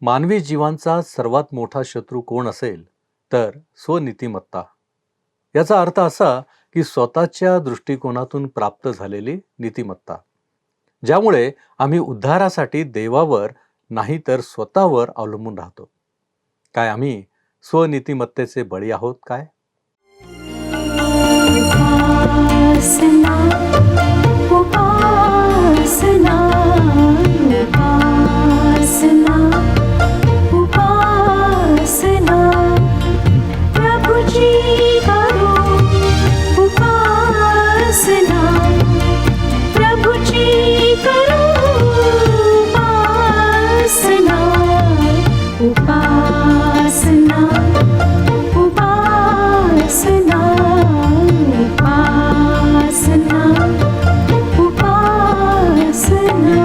मानवी जीवांचा सर्वात मोठा शत्रू कोण असेल तर स्वनीतिमत्ता. याचा अर्थ असा की स्वतःच्या दृष्टिकोनातून प्राप्त झालेली नीतिमत्ता, ज्यामुळे आम्ही उद्धारासाठी देवावर नाही तर स्वतःवर अवलंबून राहतो. काय आम्ही स्वनीतिमत्तेचे बळी आहोत काय? उपासना उपासना उपासना उपासना प्रभुजी करो उपासना प्रभुजी करो उपासना उपासना उपासना उपासना उपासना.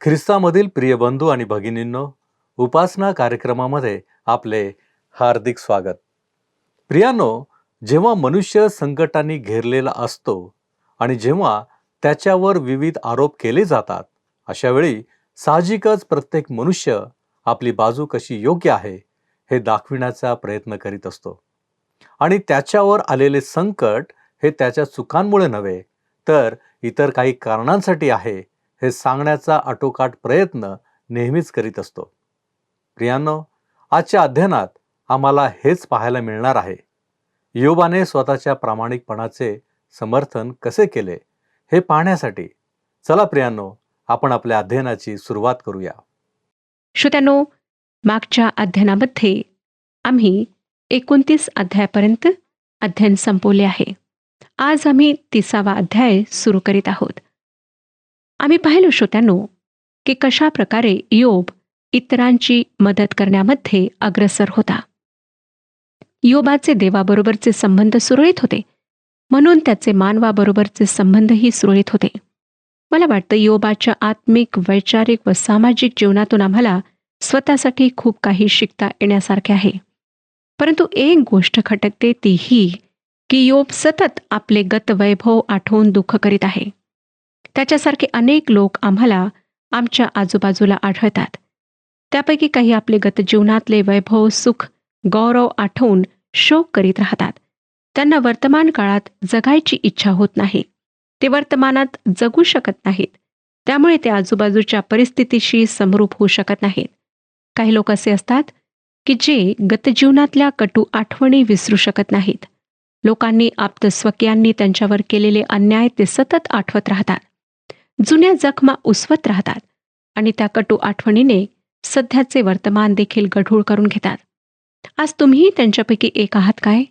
ख्रिस्तामधील प्रिय बंधू आणि भगिनींनो, उपासना कार्यक्रमामध्ये आपले हार्दिक स्वागत. प्रियानो, जेव्हा मनुष्य संकटांनी घेरलेला असतो आणि जेव्हा त्याच्यावर विविध आरोप केले जातात, अशा वेळी साहजिकच प्रत्येक मनुष्य आपली बाजू कशी योग्य आहे हे दाखविण्याचा प्रयत्न करीत असतो. आणि त्याच्यावर आलेले संकट हे त्याच्या चुकांमुळे नव्हे तर इतर काही कारणांसाठी आहे हे सांगण्याचा आटोकाट प्रयत्न नेहमीच करीत असतो. प्रियांनो, आजच्या अध्ययनात आम्हाला हेच पाहायला मिळणार आहे. योबाने स्वतःच्या प्रामाणिकपणाचे समर्थन कसे केले हे पाहण्यासाठी चला प्रियांनो, आपण आपल्या अध्ययनाची सुरुवात करूया. श्रोत्यांनो, मागच्या अध्ययनामध्ये आम्ही 29 अध्यायापर्यंत अध्ययन संपवले आहे. आज आम्ही 30वा अध्याय सुरू करीत आहोत. आम्ही पाहिलो श्रोत्यांनो की कशा प्रकारे योब इतरांची मदत करण्यामध्ये अग्रसर होता. योबाचे देवाबरोबरचे संबंध सुरळीत होते, म्हणून त्याचे मानवाबरोबरचे संबंधही सुरळीत होते. मला वाटतं योबाच्या आत्मिक, वैचारिक व सामाजिक जीवनातून आम्हाला स्वतःसाठी खूप काही शिकता येण्यासारखे आहे. परंतु एक गोष्ट खटकते, ती ही की योब सतत आपले गतवैभव आठवून दुःख करीत आहे. त्याच्यासारखे अनेक लोक आम्हाला आमच्या आजूबाजूला आढळतात. त्यापैकी काही आपले गतजीवनातले वैभव, सुख, गौरव आठवून शोक करीत राहतात. त्यांना वर्तमान काळात जगायची इच्छा होत नाही. ते वर्तमानात जगू शकत नाहीत. त्यामुळे ते आजूबाजूच्या परिस्थितीशी समरूप होऊ शकत नाहीत. काही लोक असे असतात की जे गतजीवनातल्या कटू आठवणी विसरू शकत नाहीत. लोकांनी, आप्तस्वकीयांनी त्यांच्यावर केलेले अन्याय ते सतत आठवत राहतात. जुन्या जखमा उसवत राहतात आणि त्या कटू आठवणीने सध्याचे वर्तमान देखील गढूळ करून घेतात. आज तुम्ही त्यांच्यापैकी एक आहात काय?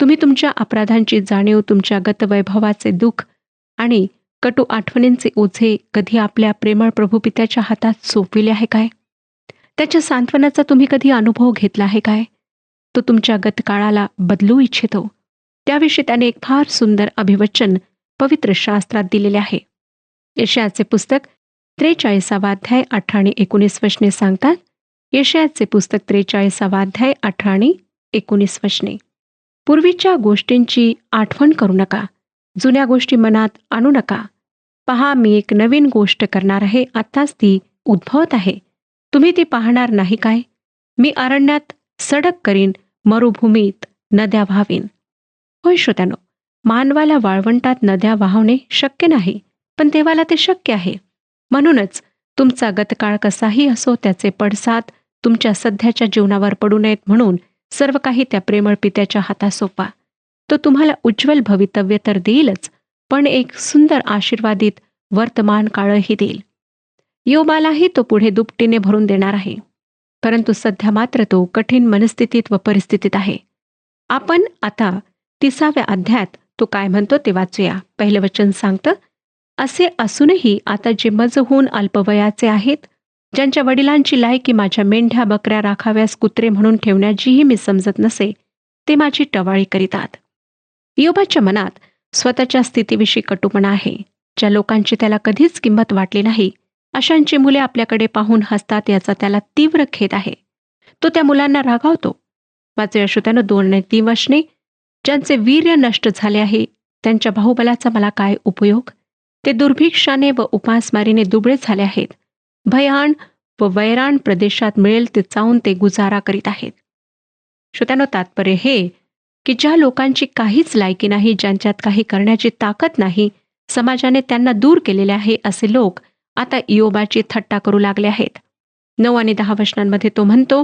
तुम्ही तुमच्या अपराधांची जाणीव, तुमच्या गतवैभवाचे दुःख आणि कटू आठवणींचे ओझे कधी आपल्या प्रेमळ प्रभुपित्याच्या हातात सोपविले आहे काय? त्याच्या सांत्वनाचा तुम्ही कधी अनुभव घेतला आहे काय? तो तुमच्या गतकाळाला बदलू इच्छितो. त्याविषयी त्याने एक फार सुंदर अभिवचन पवित्र शास्त्रात दिलेले आहे. यशायाचे पुस्तक 43वा अध्याय 18 आणि 19 वचने सांगतात. यशायाचे पुस्तक 43वा अध्याय 18 आणि 19 वचने. पूर्वीच्या गोष्टींची आठवण करू नका, जुन्या गोष्टी मनात आणू नका. पहा, मी एक नवीन गोष्ट करणार आहे, आत्ताच ती उद्भवत आहे. तुम्ही ती पाहणार नाही काय? मी अरण्यात सडक करीन, मरुभूमीत नद्या व्हावीन. होय श्रोत्यानो, मानवाला वाळवंटात नद्या वाहवणे शक्य नाही, पण देवाला ते शक्य आहे. म्हणूनच तुमचा गतकाळ कसाही असो, त्याचे पडसाद तुमच्या सध्याच्या जीवनावर पडू नयेत म्हणून सर्व काही त्या प्रेमळ पित्याच्या हातात सोपा. तो तुम्हाला उज्ज्वल भवितव्य तर देईलच, पण एक सुंदर आशीर्वादित वर्तमान काळही देईल. योबालाही तो पुढे दुपटीने भरून देणार आहे. परंतु सध्या मात्र तो कठीण मनस्थितीत व परिस्थितीत आहे. आपण आता 30व्या अध्यायात तो काय म्हणतो ते वाचूया. पहिलं वचन सांगतं, असे असूनही आता जे मज होऊन अल्पवयाचे आहेत, ज्यांच्या वडिलांची लायकी माझ्या मेंढ्या बकऱ्या राखाव्यास कुत्रे म्हणून ठेवण्याचीही मी समजत नसे, ते माझी टवाळी करीतात. योबाच्या मनात स्वतःच्या स्थितीविषयी कटुपणा आहे. ज्या लोकांची त्याला कधीच किंमत वाटली नाही, अशांची मुले आपल्याकडे पाहून हसतात, याचा त्याला तीव्र खेद आहे. तो त्या मुलांना रागावतो. वाचूया श्रोत्यानो 2 आणि 3 वचने. ज्यांचे वीर्य नष्ट झाले आहे, त्यांच्या बाहुबलाचा मला काय उपयोग? ते दुर्भिक्षाने व उपासमारीने दुबळे झाले आहेत. भयान व वैराण प्रदेशात मिळेल ते चावून ते गुजारा करीत आहेत. श्रोत्यानो, तात्पर्य हे की ज्या लोकांची काहीच लायकी नाही, ज्यांच्यात काही करण्याची ताकद नाही, समाजाने त्यांना दूर केलेले आहे, असे लोक आता इयोबाची थट्टा करू लागले आहेत. 9 आणि 10 वचनांमध्ये तो म्हणतो,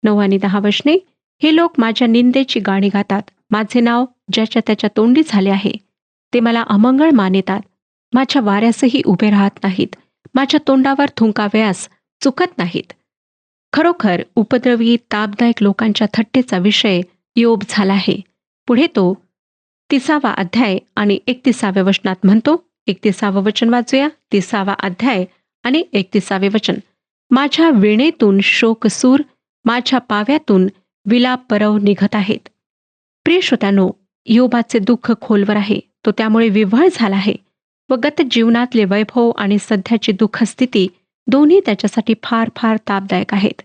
9 आणि 10 वचने, हे लोक माझ्या निंदेची गाणी गातात. माझे नाव ज्याच्या त्याच्या तोंडी झाले आहे. ते मला अमंगळ मानितात. माझ्या वाऱ्यासही उभे राहत नाहीत. माझ्या तोंडावर थुंकाव्यास चुकत नाहीत. खरोखर उपद्रवी तापदायक लोकांच्या थट्टेचा विषय योब झाला आहे. पुढे तो 30वा अध्याय आणि 31व्या वचनात म्हणतो. 31वं वचन वाचूया. 30वा अध्याय आणि 31वे वचन. माझ्या वीणेतून शोकसूर, माझ्या पाव्यातून विलाप परव निघत आहेत. प्रिय श्रोत्यानो, योबाचे दुःख खोलवर आहे. तो त्यामुळे विव्हळ झाला आहे व गत जीवनातले वैभव आणि सध्याची दुःखस्थिती दोन्ही त्याच्यासाठी फार फार तापदायक आहेत.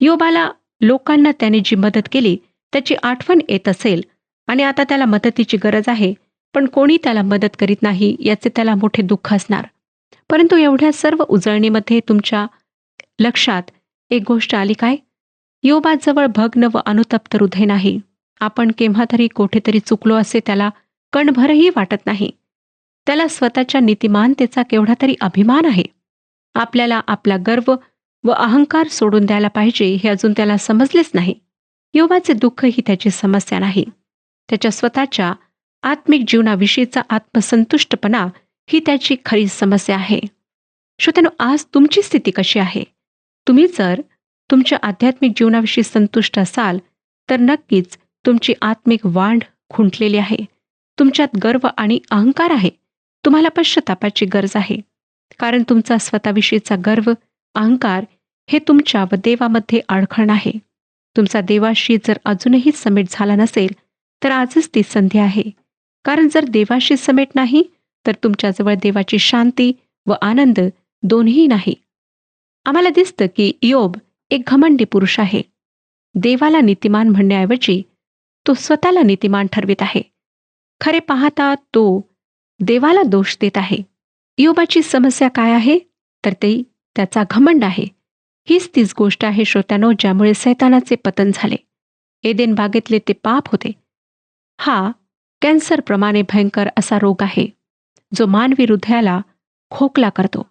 योबाला लोकांना त्याने जी मदत केली त्याची आठवण येत असेल आणि आता त्याला मदतीची गरज आहे, पण कोणी त्याला मदत करीत नाही याचे त्याला मोठे दुःख असणार. परंतु एवढ्या सर्व उजळणीमध्ये तुमच्या लक्षात एक गोष्ट आली काय? योबाजवळ भग्न व अनुतप्त हृदय नाही. आपण केव्हा तरी कोठेतरी चुकलो असे त्याला कणभरही वाटत नाही. त्याला स्वतःच्या नीतिमानतेचा केवढा तरी अभिमान आहे. आपल्याला आपला गर्व व अहंकार सोडून द्यायला पाहिजे हे अजून त्याला समजलेच नाही. योबाचे दुःख ही त्याची समस्या नाही. त्याच्या स्वतःच्या आत्मिक जीवनाविषयीचा आत्मसंतुष्टपणा ही त्याची खरी समस्या आहे. श्रोत्यानो, आज तुमची स्थिती कशी आहे? तुम्ही जर तुमच्या आध्यात्मिक जीवनाविषयी संतुष्ट असाल तर नक्कीच तुमची आत्मिक वाढ खुंटलेली आहे. तुमच्यात गर्व आणि अहंकार आहे. तुम्हाला पश्चातापाची गरज आहे. कारण तुमचा स्वतःविषयीचा गर्व, अहंकार हे तुमच्या व देवामध्ये अडखण आहे. तुमचा देवाशी जर अजूनही समेट झाला नसेल तर आजच ती संधी आहे. कारण जर देवाशी समेट नाही तर तुमच्याजवळ देवाची शांती व आनंद दोन्ही नाही. आम्हाला दिसतं की इयोब एक घमंडी पुरुष आहे. देवाला नीतिमान म्हणण्याऐवजी तो स्वतःला नीतिमान ठरवित आहे. खरे पाहता तो देवाला दोष देत आहे. इयोबाची समस्या काय आहे? तर ते त्याचा घमंड आहे. हीच तीच गोष्ट आहे श्रोत्यानो, ज्यामुळे सैतानाचे पतन झाले. एदेन बागेतले ते पाप होते. हा कॅन्सरप्रमाणे भयंकर असा रोग आहे जो मानवी हृदयाला खोकला करतो.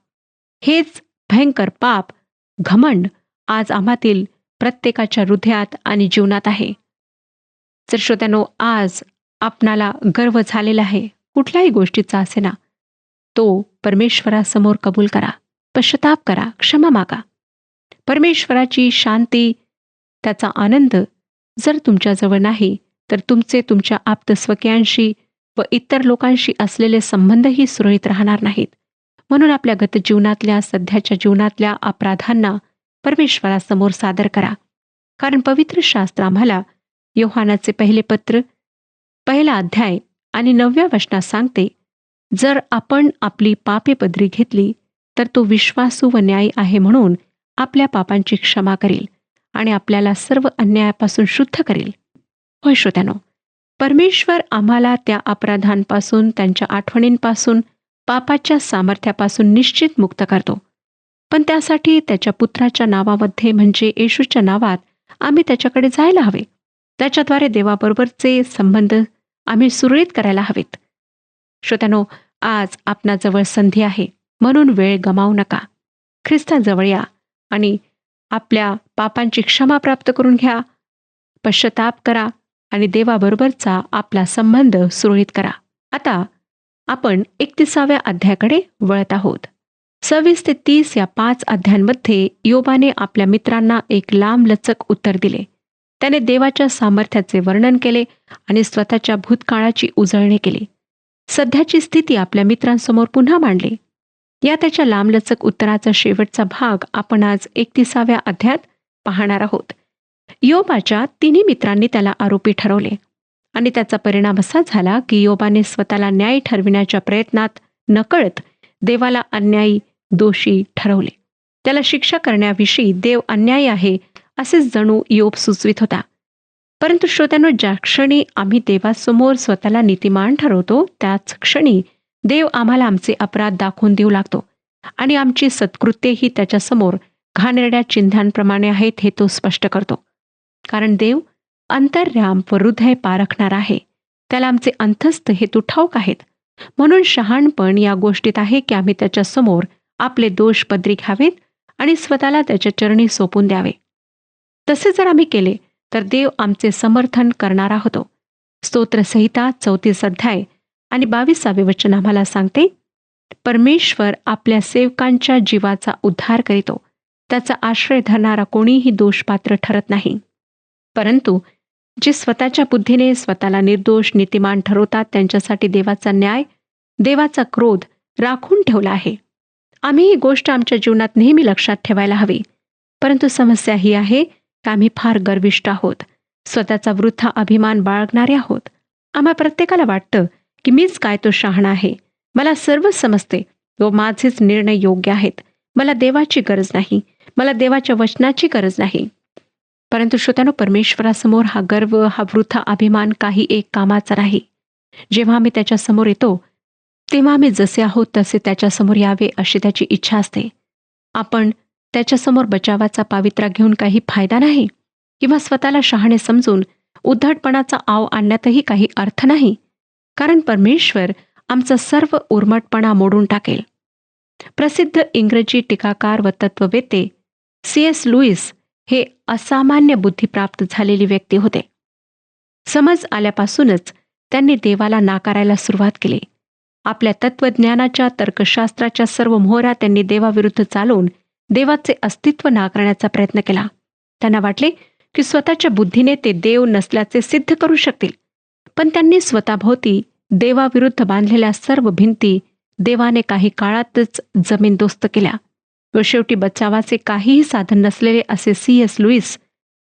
हेच भयंकर पाप, घमंड आज आम्हातील प्रत्येकाच्या हृदयात आणि जीवनात आहे. जर श्रोत्यानो, आज आपणाला गर्व झालेला आहे, कुठल्याही गोष्टीचा असेना, तो परमेश्वरासमोर कबूल करा, पश्चाताप करा, क्षमा मागा. परमेश्वराची शांती, त्याचा आनंद जर तुमच्याजवळ नाही तर तुमचे तुमच्या आप्तस्वकीयांशी व इतर लोकांशी असलेले संबंधही सुरळीत राहणार नाहीत. म्हणून आपल्या गतजीवनातल्या, सध्याच्या जीवनातल्या अपराधांना परमेश्वरासमोर सादर करा. कारण पवित्र शास्त्र आम्हाला योहानाचे पहिले पत्र 1 अध्याय आणि 9व्या वचनात सांगते, जर आपण आपली पापे पदरी घेतली तर तो विश्वासू व न्यायी आहे म्हणून आपल्या पापांची क्षमा करेल आणि आपल्याला सर्व अन्यायापासून शुद्ध करेल. होय श्रोत्यानो, परमेश्वर आम्हाला त्या अपराधांपासून, त्यांच्या आठवणींपासून, पापाच्या सामर्थ्यापासून निश्चित मुक्त करतो. पण त्यासाठी त्याच्या पुत्राच्या नावामध्ये म्हणजे येशूच्या नावात आम्ही त्याच्याकडे जायला हवे. त्याच्याद्वारे देवाबरोबरचे संबंध आम्ही सुरळीत करायला हवेत. श्रोत्यानो, आज आपणाजवळ संधी आहे, म्हणून वेळ गमावू नका. ख्रिस्ताजवळ या आणि आपल्या पापांची क्षमा प्राप्त करून घ्या, पश्चाताप करा आणि देवाबरोबरचा आपला संबंध सुरळीत करा. आता आपण 31व्या अध्यायाकडे वळत आहोत. 26 ते 30 या 5 अध्यायांमध्ये योबाने आपल्या मित्रांना एक लांबलचक उत्तर दिले. त्याने देवाच्या सामर्थ्याचे वर्णन केले आणि स्वतःच्या भूतकाळाची उजळणी केली. सध्याची स्थिती आपल्या मित्रांसमोर पुन्हा मांडली. या त्याच्या लांबलचक उत्तराचा शेवटचा भाग आपण आज 31व्या अध्यायात पाहणार आहोत. योबाच्या तिन्ही मित्रांनी त्याला आरोपी ठरवले आणि त्याचा परिणाम असा झाला की योबाने स्वतःला न्याय ठरविण्याच्या प्रयत्नात नकळत देवाला अन्यायी, दोषी ठरवले. त्याला शिक्षा करण्याविषयी देव अन्यायी आहे असेच जणू योब सुचवित होता. परंतु श्रोत्यांनो, ज्या क्षणी आम्ही देवासमोर स्वतःला नीतिमान ठरवतो त्याच क्षणी देव आम्हाला आमचे अपराध दाखवून देऊ लागतो आणि आमची सत्कृत्येही त्याच्यासमोर घाणेरड्या चिन्हांप्रमाणे आहेत हे तो स्पष्ट करतो. कारण देव अंतर्याम व हृदय पारखणार आहे. त्याला आमचे अंतस्थ हेतू ठाऊक आहेत. म्हणून शहाणपण या गोष्टीत आहे की आम्ही त्याच्या समोर आपले दोष पदरी घ्यावेत आणि स्वतःला त्याच्या चरणी सोपून द्यावे. तसे जर आम्ही केले तर देव आमचे समर्थन करणारा होतो. स्तोत्रसंहिता 34 अध्याय आणि 22 वचन आम्हाला सांगते, परमेश्वर आपल्या सेवकांच्या जीवाचा उद्धार करीतो. त्याचा आश्रय धरणारा कोणीही दोषपात्र ठरत नाही. परंतु जे स्वतःच्या बुद्धीने स्वतःला निर्दोष नीतिमान ठरवतात त्यांच्यासाठी देवाचा न्याय, देवाचा क्रोध राखून ठेवला आहे. आम्ही ही गोष्ट आमच्या जीवनात नेहमी लक्षात ठेवायला हवी. परंतु समस्या ही आहे की आम्ही फार गर्विष्ठ आहोत. स्वतःचा वृथा अभिमान बाळगणारे आहोत. आम्हा प्रत्येकाला वाटतं की मीच काय तो शहाणा आहे. मला सर्व समजते व माझेच निर्णय योग्य आहेत. मला देवाची गरज नाही. मला देवाच्या वचनाची गरज नाही. परंतु श्रोत्यानो, परमेश्वरासमोर हा गर्व, हा वृथा अभिमान काही एक कामाचा नाही. जेव्हा आम्ही त्याच्या समोर येतो तेव्हा आम्ही जसे आहोत तसे त्याच्यासमोर यावे अशी त्याची इच्छा असते. आपण त्याच्यासमोर बचावाचा पावित्रा घेऊन काही फायदा नाही किंवा स्वतःला शहाणे समजून उद्धटपणाचा आव आणण्यातही काही अर्थ नाही. कारण परमेश्वर आमचा सर्व उर्मटपणा मोडून टाकेल. प्रसिद्ध इंग्रजी टीकाकार व तत्ववेत्ते C.S. लुईस हे असामान्य बुद्धिप्राप्त झालेली व्यक्ती होते. समज आल्यापासूनच त्यांनी देवाला नाकारायला सुरुवात केली. आपल्या तत्वज्ञानाच्या तर्कशास्त्राच्या सर्व मोहरा त्यांनी देवाविरुद्ध चालवून देवाचे अस्तित्व नाकारण्याचा प्रयत्न केला. त्यांना वाटले की स्वतःच्या बुद्धीने ते देव नसल्याचे सिद्ध करू शकतील. पण त्यांनी स्वतःभोवती देवाविरुद्ध बांधलेल्या सर्व भिंती देवाने काही काळातच जमीनदोस्त केल्या व शेवटी बचावाचे काहीही साधन नसलेले असे C.S. लुईस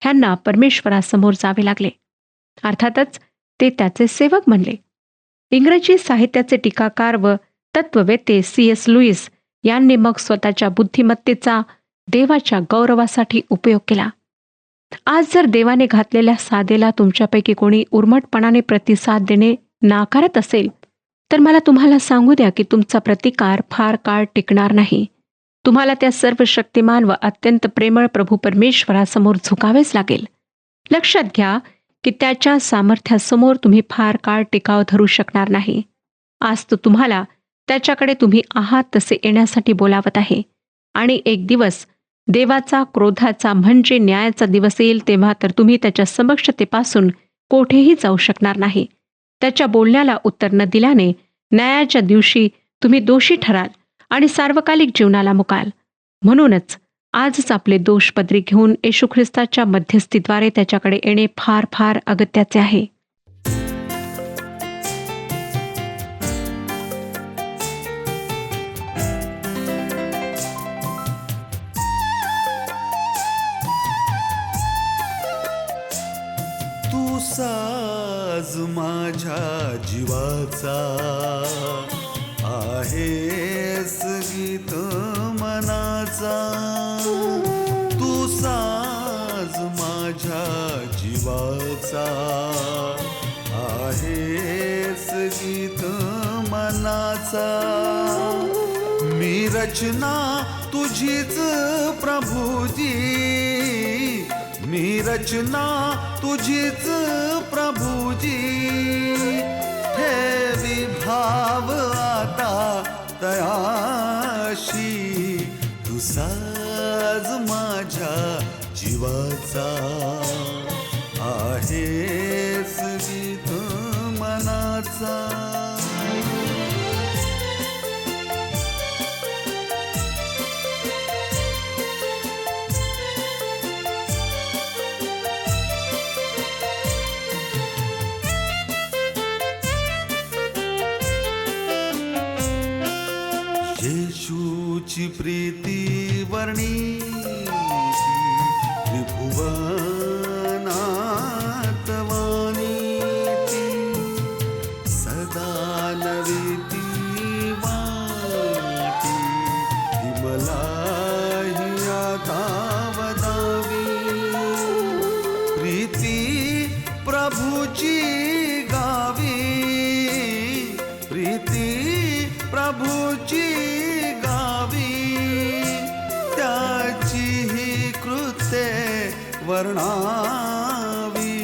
ह्यांना परमेश्वरासमोर जावे लागले. अर्थातच ते त्याचे सेवक म्हणले. इंग्रजी साहित्याचे टीकाकार व तत्ववेत्ते C.S. लुईस यांनी मग स्वतःच्या बुद्धिमत्तेचा देवाच्या गौरवासाठी उपयोग केला. आज जर देवाने घातलेल्या साधेला तुमच्यापैकी कोणी उर्मटपणाने प्रतिसाद देणे नाकारत असेल तर मला तुम्हाला सांगू द्या की तुमचा प्रतिकार फार काळ टिकणार नाही. तुम्हाला त्या सर्व शक्तिमान व अत्यंत प्रेमळ प्रभू परमेश्वरासमोर झुकावेच लागेल. लक्षात घ्या की त्याच्या सामर्थ्यासमोर तुम्ही फार काळ टिकाव धरू शकणार नाही. आज तो तुम्हाला त्याच्याकडे तुम्ही आहात तसे येण्यासाठी बोलावत आहे. आणि एक दिवस देवाचा क्रोधाचा म्हणजे न्यायाचा दिवस येईल तेव्हा तर तुम्ही त्याच्या समक्षतेपासून कोठेही जाऊ शकणार नाही. त्याच्या बोलण्याला उत्तर न दिल्याने न्यायाच्या दिवशी तुम्ही दोषी ठराल आणि सार्वकालिक जीवनाला मुकाल. म्हणूनच आजच आपले दोष पदरी घेऊन येशू ख्रिस्ताच्या मध्यस्थीद्वारे त्याच्याकडे येणे फार फार अगत्याचे आहे. तू साज माझ्या जीवाचा आहेस गीत मनाचा. तू साज माझ्या जीवाचा आहेस गीत मनाचा. मी रचना तुझीच प्रभुजी, मी रचना तुझीच प्रभुजी. ठेवी भाव आता तयाशी. तू साज माझ्या जीवाचा आहेस गीत मनाचा. येशूची प्रीती वर्णी त्रिभुवनात वाणीती. सदा नवी ती वाटी ती मलाही आता वदावी. प्रीती प्रभूची गावी, प्रीती प्रभूची गावी. त्या वर्णावी,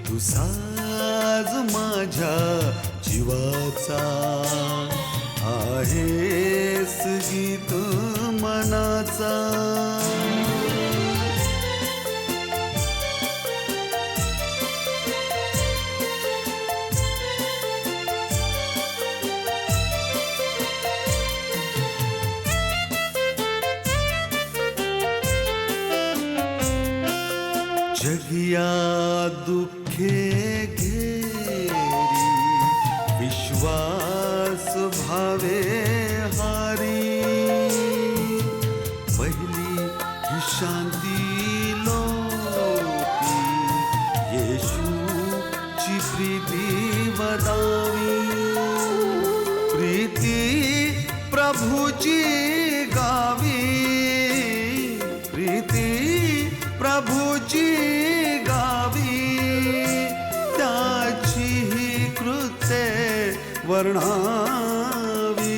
तू साज माझ्या जीवाचा, आहेस गीत मनाचा. जगिया दुःखे घेरी, विश्वास भावे हारी. पहिली ही शांती लोपी, येशूची प्रीती वदावी. प्रीती प्रभूची गावी, प्रीती प्रभूची गावी. त्याची ही कृत्ये वर्णावी,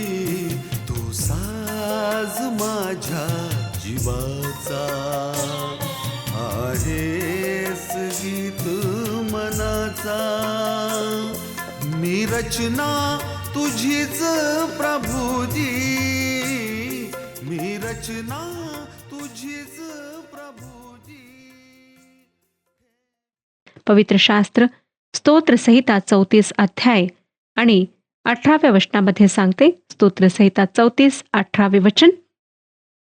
तू साज माझ्या जीवाचा, आहेस गीत मनाचा. मी रचना तुझीच प्रभुजी, मी रचना तुझीच प्रभुजी. पवित्र शास्त्र स्तोत्रसंहिता 34 अध्याय आणि 18व्या वचनामध्ये सांगते. स्तोत्रसंहिता 34, 18वे वचन.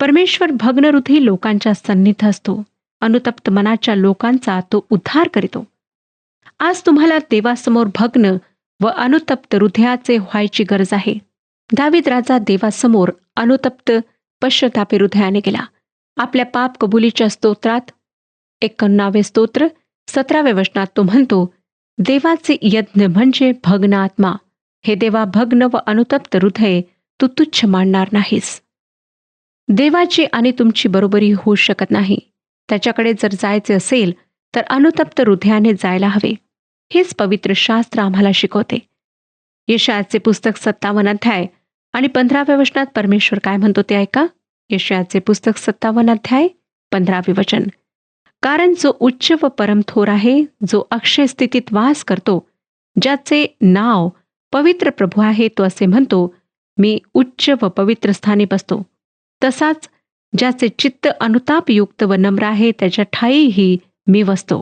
परमेश्वर भग्नहृदयी लोकांच्या सन्निध असतो, अनुतप्त मनाच्या लोकांचा तो उद्धार करीतो. आज तुम्हाला देवासमोर भग्न व अनुतप्त हृदयाचे व्हायची गरज आहे. दावीद राजा देवासमोर अनुतप्त पश्चातापी हृदयाने गेला. आपल्या पाप कबुलीच्या स्तोत्रात 91 स्तोत्र 17व्या वचनात तो म्हणतो, देवाचे यज्ञ म्हणजे भग्न आत्मा. हे देवा, भग्न व अनुतप्त हृदय तू तुच्छ मानणार नाहीस. देवाची आणि तुमची बरोबरी होऊ शकत नाही. त्याच्याकडे जर जायचे असेल तर अनुतप्त हृदयाने जायला हवे. हेच पवित्र शास्त्र आम्हाला शिकवते. यशायाचे पुस्तक 57 अध्याय आणि 15व्या वचनात परमेश्वर काय म्हणतो ते ऐका. यशायाचे पुस्तक 57 अध्याय 15वे वचन. कारण जो उच्च व परमथोर आहे, जो अक्षय स्थितीत वास करतो, ज्याचे नाव पवित्र प्रभू आहे, तो असे म्हणतो, मी उच्च व पवित्र स्थानी बसतो. तसाच ज्याचे चित्त अनुतापयुक्त व नम्र आहे, त्याच्या ठाईही मी वसतो.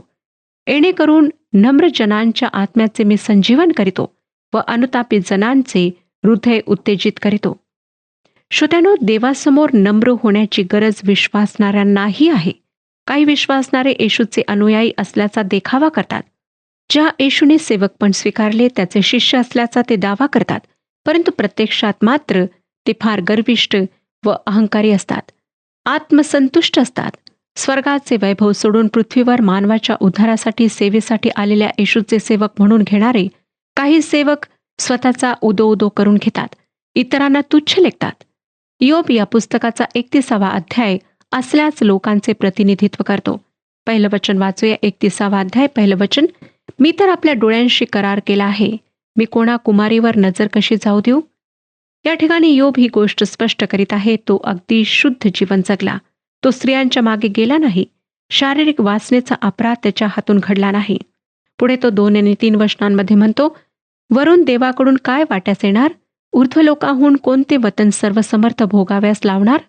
येणेकरून नम्र जनांच्या आत्म्याचे मी संजीवन करीतो व अनुतापी जनांचे हृदय उत्तेजित करीतो. श्रोत्यानो, देवासमोर नम्र होण्याची गरज विश्वासणाऱ्यांनाही आहे. काही विश्वासणारे येशूचे अनुयायी असल्याचा देखावा करतात. ज्या येशूने सेवकपण स्वीकारले त्याचे शिष्य असल्याचा ते दावा करतात, परंतु प्रत्यक्षात मात्र ते फार गर्विष्ठ व अहंकारी असतात. आत्मसंतुष्ट असतात. स्वर्गाचे वैभव सोडून पृथ्वीवर मानवाच्या उद्धारासाठी सेवेसाठी आलेल्या येशूचे सेवक म्हणून घेणारे काही सेवक स्वतःचा उदो करून घेतात, इतरांना तुच्छ लेखतात. योब या पुस्तकाचा 31वा अध्याय असल्याच लोकांचे प्रतिनिधित्व करतो. पहिलं वचन वाचूया. 31वा अध्याय, पहिलं वचन. मी तर आपल्या डोळ्यांशी करार केला आहे, मी कोणा कुमारीवर नजर कशी जाऊ देऊ. या ठिकाणी योब ही गोष्ट स्पष्ट करीत आहे. तो अगदी शुद्ध जीवन जगला. तो स्त्रियांच्या मागे गेला नाही. शारीरिक वासनेचा अपराध त्याच्या हातून घडला नाही. पुढे तो 2 आणि 3 वचनांमध्ये म्हणतो, वरून देवाकडून काय वाट्यास येणार, ऊर्ध्वलोकाहून कोणते वतन सर्वसमर्थ भोगाव्यास लावणार.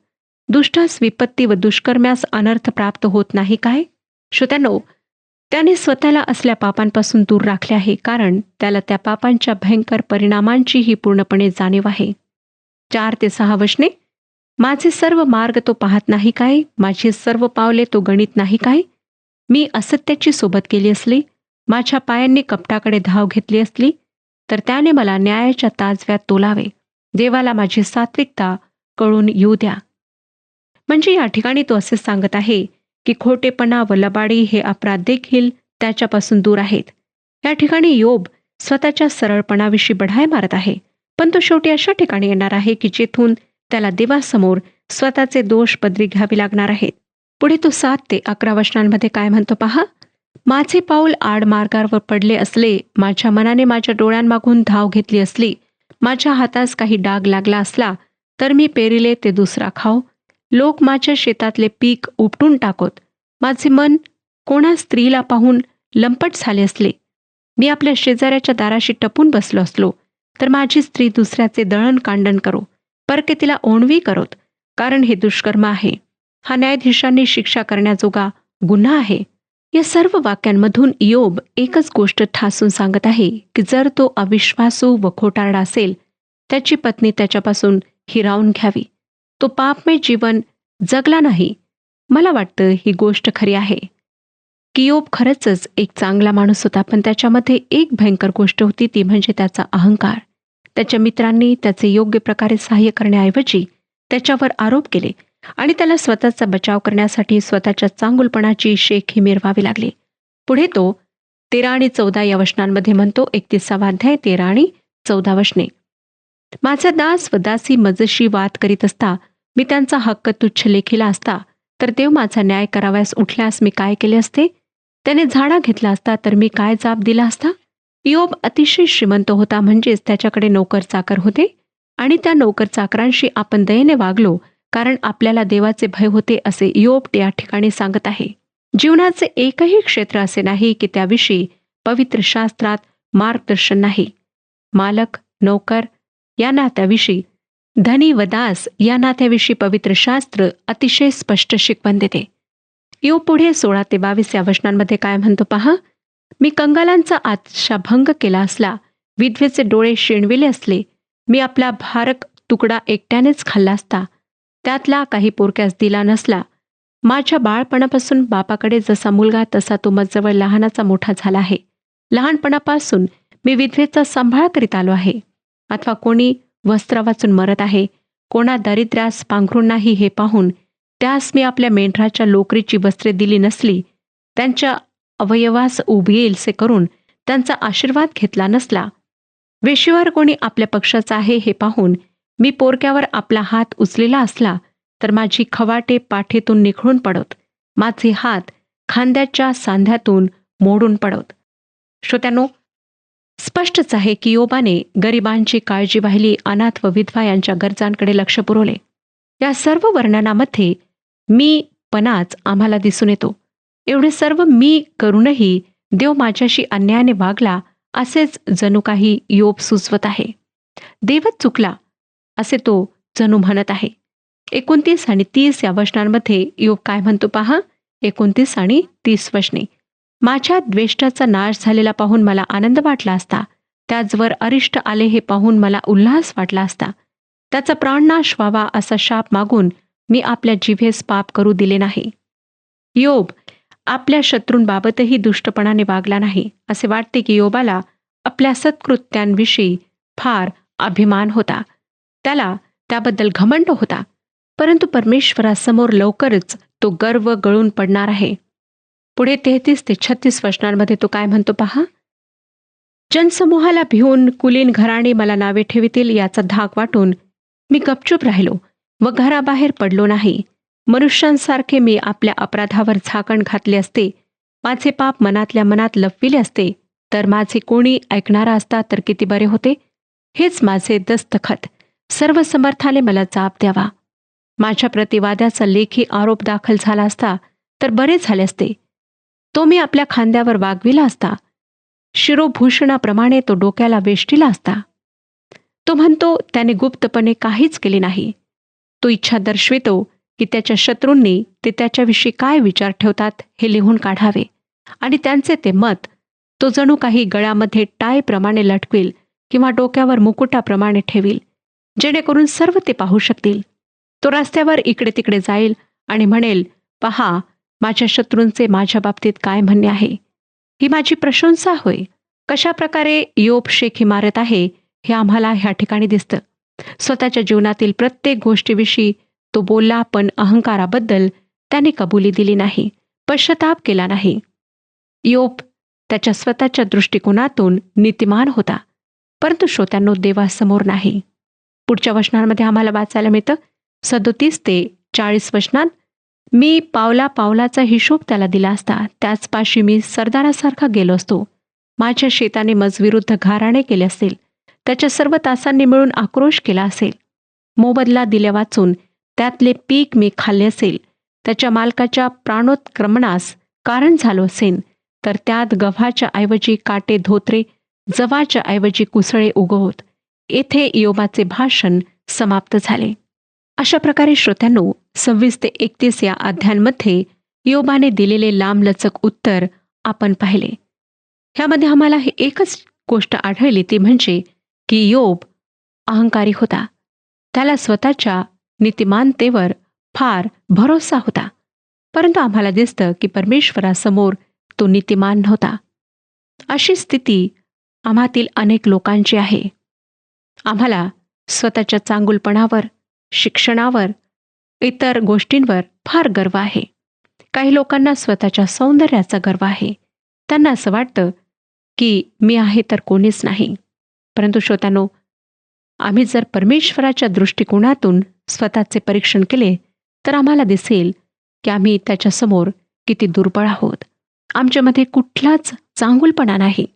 दुष्टास विपत्ती व दुष्कर्म्यास अनर्थ प्राप्त होत नाही काय. श्रोत्यांनो, त्याने स्वतःला असल्या पापांपासून दूर राखले आहे, कारण त्याला त्या पापांच्या भयंकर परिणामांचीही पूर्णपणे जाणीव आहे. 4 ते 6 वचने. माझे सर्व मार्ग तो पाहत नाही काय, माझी सर्व पावले तो गणित नाही काय. मी असत्याची सोबत केली असली, माझ्या पायांनी कपटाकडे धाव घेतली असली, तर त्याने मला न्यायाच्या ताजव्यात तोलावे. देवाला माझी सात्विकता कळून येऊ द्या. म्हणजे या ठिकाणी तो असे सांगत आहे की खोटेपणा व लबाडी हे अपराध देखील त्याच्यापासून दूर आहेत. या ठिकाणी योब स्वतःच्या सरळपणाविषयी बढाई मारत आहे, पण तो शेवटी अशा ठिकाणी येणार आहे की जेथून त्याला देवासमोर स्वतःचे दोष पदरी घ्यावी लागणार आहेत. पुढे तो 7 ते 11 वचनांमध्ये काय म्हणतो पहा. माझे पाऊल आडमार्गावर पडले असले, माझ्या मनाने माझ्या डोळ्यांमागून धाव घेतली असली, माझ्या हातास काही डाग लागला असला, तर मी पेरिले ते दुसरा खाऊ. लोक माझ्या शेतातले पीक उपटून टाकोत. माझे मन कोणा स्त्रीला पाहून लंपट झाले असले, मी आपल्या शेजाऱ्याच्या दाराशी टपून बसलो असलो, तर माझी स्त्री दुसऱ्याचे दळण कांडण करो, परके तिला ओणवी करोत, कारण हे दुष्कर्म आहे. हा न्यायाधीशांनी शिक्षा करण्याजोगा गुन्हा आहे. या सर्व वाक्यांमधून इयोब एकच गोष्ट ठासून सांगत आहे की जर तो अविश्वासू व खोटारडा असेल, त्याची पत्नी त्याच्यापासून हिरावून घ्यावी. तो पापमय जीवन जगला नाही. मला वाटतं ही गोष्ट खरी आहे की इयोब खरंच एक चांगला माणूस होता, पण त्याच्यामध्ये एक भयंकर गोष्ट होती, ती म्हणजे त्याचा अहंकार. त्याच्या मित्रांनी त्याचे योग्य प्रकारे सहाय्य करण्याऐवजी त्याच्यावर आरोप केले आणि त्याला स्वतःचा बचाव करण्यासाठी स्वतःच्या चांगुलपणाची शेखी मिरवावी लागली. पुढे तो 13 आणि 14 या वचनांमध्ये म्हणतो, 31वा अध्याय 13 आणि 14 वचने. माझा दास व दासी मजशी वाद करीत असता मी त्यांचा हक्क तुच्छ लेखिला असता, तर देव माझा न्याय करावयास उठल्यास मी काय केले असते? त्याने झाडा घेतला असता तर मी काय जाब दिला असता? इयोब अतिशय श्रीमंत होता, म्हणजेच त्याच्याकडे नोकर चाकर होते आणि त्या नोकर चाकरांशी आपण दयेने वागलो, कारण आपल्याला देवाचे भय होते, असे इयोब या ठिकाणी सांगत आहे. जीवनाचे एकही क्षेत्र असे नाही की त्याविषयी पवित्र शास्त्रात मार्गदर्शन नाही. मालक, नोकर या नात्याविषयी, धनी व दास या नात्याविषयी पवित्र शास्त्र अतिशय स्पष्ट शिकवण देते. इयोब पुढे 16 ते 22 या वचनांमध्ये काय म्हणतो पहा. मी कंगालांचा आशाभंग केला असला, विधवेचे डोळे शेणविले असले, मी आपला भारक तुकडा एकट्यानेच खाल्ला असता, त्यातला काही पोरक्यास दिला नसला. माझ्या बाळपणापासून बापाकडे जसा मुलगा तसा तो माझजवळ लहानाचा मोठा झाला आहे. लहानपणापासून मी विधवेचा सांभाळ करीत आलो आहे. अथवा कोणी वस्त्र वाचून मरत आहे, कोणा दारिद्र्यास पांघरून नाही हे पाहून त्यास मी आपल्या मेंढराच्या लोकरीची वस्त्रे दिली नसली, त्यांच्या अवयवास उभी येईलसे करून त्यांचा आशीर्वाद घेतला नसला, वेशीवर कोणी आपल्या पक्षाचा आहे हे पाहून मी पोरक्यावर आपला हात उचलेला असला, तर माझी खवाटे पाठीतून निखळून पडत, माझे हात खांद्याच्या सांध्यातून मोडून पडत. श्रोत्यांनो, स्पष्टच आहे की इयोबाने गरिबांची काळजी वाहिली, अनाथ व विधवा यांच्या गरजांकडे लक्ष पुरवले. या सर्व वर्णनामध्ये मी पणाच आम्हाला दिसून येतो. एवढे सर्व मी करूनही देव माझ्याशी अन्यायाने वागला, असेच जणू काही इयोब सुचवत आहे. देवच चुकला असे तो जणू म्हणत आहे. 29 आणि 30 या वचनांमध्ये इयोब काय म्हणतो पहा. 29 आणि 30 वचने. माझ्या द्वेष्टाचा नाश झालेला पाहून मला आनंद वाटला असता, त्याचवर अरिष्ट आले हे पाहून मला उल्हास वाटला असता. त्याचा प्राणनाश व्हावा असा शाप मागून मी आपल्या जिभेस पाप करू दिले नाही. इयोब आपल्या शत्रूंबाबतही दुष्टपणाने वागला नाही. असे वाटते की इयोबाला आपल्या सत्कृत्यांविषयी फार अभिमान होता. त्याला त्याबद्दल घमंड होता. परंतु परमेश्वरासमोर लवकरच तो गर्व गळून पडणार आहे. पुढे 33 ते 36 वचनांमध्ये तो काय म्हणतो पहा. जनसमूहाला भिवून कुलीन घराणे मला नावे ठेवितील याचा धाक वाटून मी गपचूप राहिलो व घराबाहेर पडलो नाही. मनुष्यांसारखे मी आपल्या अपराधावर झाकण घातले असते, माझे पाप मनातल्या मनात लपविले असते, तर माझे कोणी ऐकणारा असता तर किती बरे होते. हेच माझे दस्तखत, सर्व समर्थाने मला जाब द्यावा. माझ्या प्रतिवाद्याचा लेखी आरोप दाखल झाला असता तर बरे झाले असते. तो मी आपल्या खांद्यावर वागविला असता, शिरोभूषणाप्रमाणे तो डोक्याला वेष्टीला असता. तो म्हणतो त्याने गुप्तपणे काहीच केले नाही. तो इच्छा दर्शवितो की त्याच्या शत्रूंनी ते त्याच्याविषयी काय विचार ठेवतात हे लिहून काढावे आणि त्यांचे ते मत तो जणू काही गळ्यामध्ये टायप्रमाणे लटकविल किंवा डोक्यावर मुकुटाप्रमाणे ठेवील, जेणेकरून सर्व ते पाहू शकतील. तो रस्त्यावर इकडे तिकडे जाईल आणि म्हणेल, पहा माझ्या शत्रूंचे माझ्या बाबतीत काय म्हणणे आहे. ही माझी प्रशंसा होय. कशा प्रकारे इयोब शेखी मारत आहे हे आम्हाला ह्या ठिकाणी दिसतं. स्वतःच्या जीवनातील प्रत्येक गोष्टीविषयी तो बोलला, पण अहंकाराबद्दल त्याने कबुली दिली नाही, पश्चाताप केला नाही. इयोब त्याच्या स्वतःच्या दृष्टिकोनातून नीतिमान होता, परंतु श्रोत्यांनो देवासमोर नाही. पुढच्या वचनांमध्ये आम्हाला वाचायला मिळतं 37 ते 40 वचनात. मी पावला पावलाचा हिशोब त्याला दिला असता, त्याचपाशी मी सरदारासारखा गेलो असतो. माझ्या शेताने मजविरुद्ध घाराणे केले असेल, त्याच्या सर्व तासांनी मिळून आक्रोश केला असेल. मोबदला दिल्या वाचून त्यातले पीक मी खाल्ले असेल, त्याच्या मालकाच्या प्राणोत्क्रमणास कारण झालो असेल तर त्यात गव्हाच्या ऐवजी काटे धोत्रे, जवाच्या ऐवजी कुसळे उगवत. येथे इयोबाचे भाषण समाप्त झाले. अशा प्रकारे श्रोत्यांनो, 26 ते 31 या अध्यायांमध्ये इयोबाने दिलेले लांबलचक उत्तर आपण पाहिले. ह्यामध्ये आम्हाला हे एकच गोष्ट आढळली, ती म्हणजे की इयोब अहंकारी होता. त्याला स्वतःच्या नीतिमानतेवर फार भरोसा होता. परंतु आम्हाला दिसतं की परमेश्वरासमोर तो नीतिमान नव्हता. अशी स्थिती आम्हातील अनेक लोकांची आहे. आम्हाला स्वतःच्या चांगुलपणावर, शिक्षणावर, इतर गोष्टींवर फार गर्व आहे. काही लोकांना स्वतःच्या सौंदर्याचा गर्व आहे. त्यांना असं वाटतं की मी आहे तर कोणीच नाही. परंतु श्रोत्यांनो, आम्ही जर परमेश्वराच्या दृष्टिकोनातून स्वतःचे परीक्षण केले तर आम्हाला दिसेल की आम्ही त्याच्यासमोर किती दुर्बळ आहोत. आमच्यामध्ये कुठलाच चांगुलपणा नाही.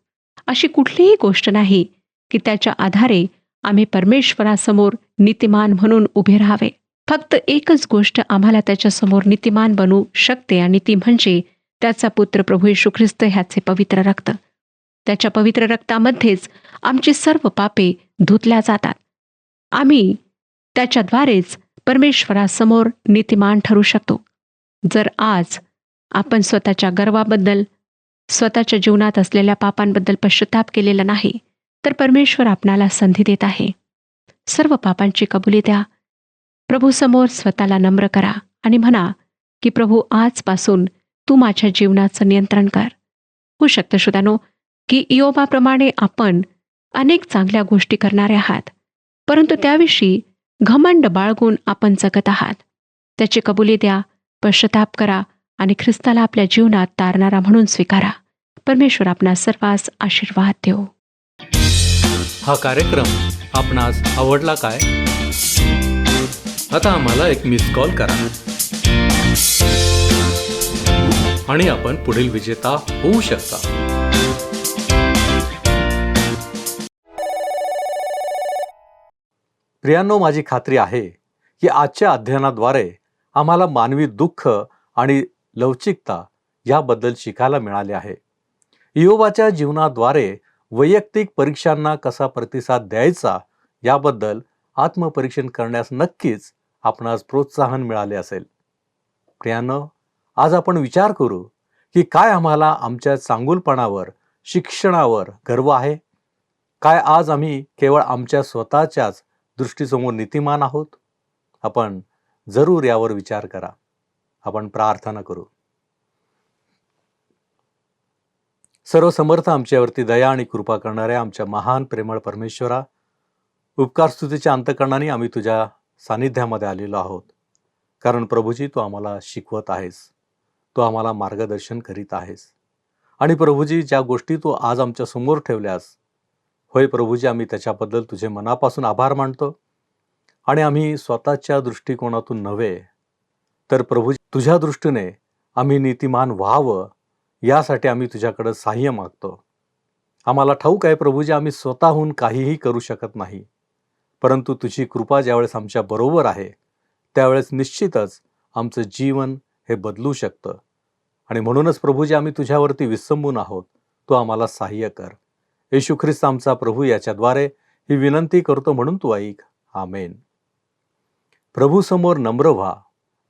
अशी कुठलीही गोष्ट नाही की त्याच्या आधारे आम्ही परमेश्वरासमोर नीतिमान म्हणून उभे राहावे. फक्त एकच गोष्ट आम्हाला त्याच्यासमोर नीतिमान बनवू शकते आणि ती म्हणजे त्याचा पुत्र प्रभू येशू ख्रिस्त ह्याचे पवित्र रक्त. त्याच्या पवित्र रक्तामध्येच आमची सर्व पापे धुतल्या जातात. आम्ही त्याच्याद्वारेच परमेश्वरासमोर नीतिमान ठरू शकतो. जर आज आपण स्वतःच्या गर्वाबद्दल, स्वतःच्या जीवनात असलेल्या पापांबद्दल पश्चाताप केलेला नाही तर परमेश्वर आपणाला संधी देत आहे. सर्व पापांची कबुली द्या. प्रभूसमोर स्वतःला नम्र करा आणि म्हणा की प्रभू, आजपासून तू माझ्या जीवनाचं नियंत्रण कर. होऊ शकतं श्रोत्यांनो की इयोबाप्रमाणे आपण अनेक चांगल्या गोष्टी करणारे आहात, परंतु त्याविषयी घमंड बाळगून आपण जगत आहात. त्याची कबुली द्या, पश्चाताप करा आणि ख्रिस्ताला आपल्या जीवनात तारणारा म्हणून स्वीकारा. परमेश्वर आपणास सर्वांस आशीर्वाद देवो. हा कार्यक्रम आपणास आवडला काय? आता आम्हाला एक मिस कॉल करा आणि आपण पुढील विजेता होऊ शकता. प्रियांनो, माझी खात्री आहे की आजच्या अध्ययनाद्वारे आम्हाला मानवी दुःख आणि लवचिकता याबद्दल शिकायला मिळाले आहे. इयोबाच्या जीवनाद्वारे वैयक्तिक परीक्षांना कसा प्रतिसाद द्यायचा याबद्दल आत्मपरीक्षण करण्यास नक्कीच आपणास प्रोत्साहन मिळाले असेल. प्रियांनो, आज आपण विचार करू की काय आम्हाला आमच्या चांगुलपणावर, शिक्षणावर गर्व आहे? काय आज आम्ही केवळ आमच्या स्वतःच्याच दृष्टीसमोर नीतिमान आहोत? आपण जरूर यावर विचार करा. आपण प्रार्थना करू. सर्वसमर्थ आमच्यावरती दया आणि कृपा करणाऱ्या आमच्या महान प्रेमळ परमेश्वरा, उपकार स्तुतीच्या अंतःकरणाने आम्ही तुझ्या सानिध्यामध्ये आलेलो आहोत. कारण प्रभूजी, तू आम्हाला शिकवत आहेस, तू आम्हाला मार्गदर्शन करीत आहेस. आणि प्रभूजी, ज्या गोष्टी तू आज आमच्या समोर ठेवल्यास, होय प्रभूजी, आम्ही त्याच्याबद्दल तुझे मनापासून आभार मानतो. आणि आम्ही स्वतःच्या दृष्टिकोनातून नव्हे तर प्रभूजी तुझ्या दृष्टीने आम्ही नीतिमान व्हावं, यासाठी आम्ही तुझ्याकडे सहाय्य मागतो. आम्हाला ठाऊक आहे प्रभूजी, आम्ही स्वतःहून काहीही करू शकत नाही, परंतु तुझी कृपा ज्यावेळेस आमच्या बरोबर आहे त्यावेळेस निश्चितच आमचं जीवन हे बदलू शकतं. आणि म्हणूनच प्रभूजी, आम्ही तुझ्यावरती विसंबून आहोत. तू आम्हाला सहाय्य कर. येशू ख्रिस्त आमचा प्रभू याच्याद्वारे ही विनंती करतो, म्हणून तू ऐक. आमेन. प्रभू समोर नम्र व्हा,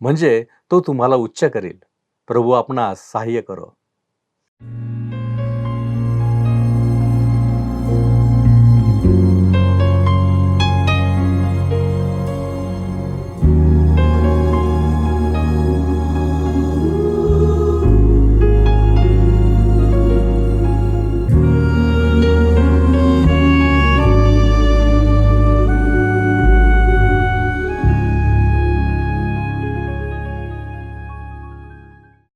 म्हणजे तो तुम्हाला उच्च करेल. प्रभू आपणास सहाय्य करो.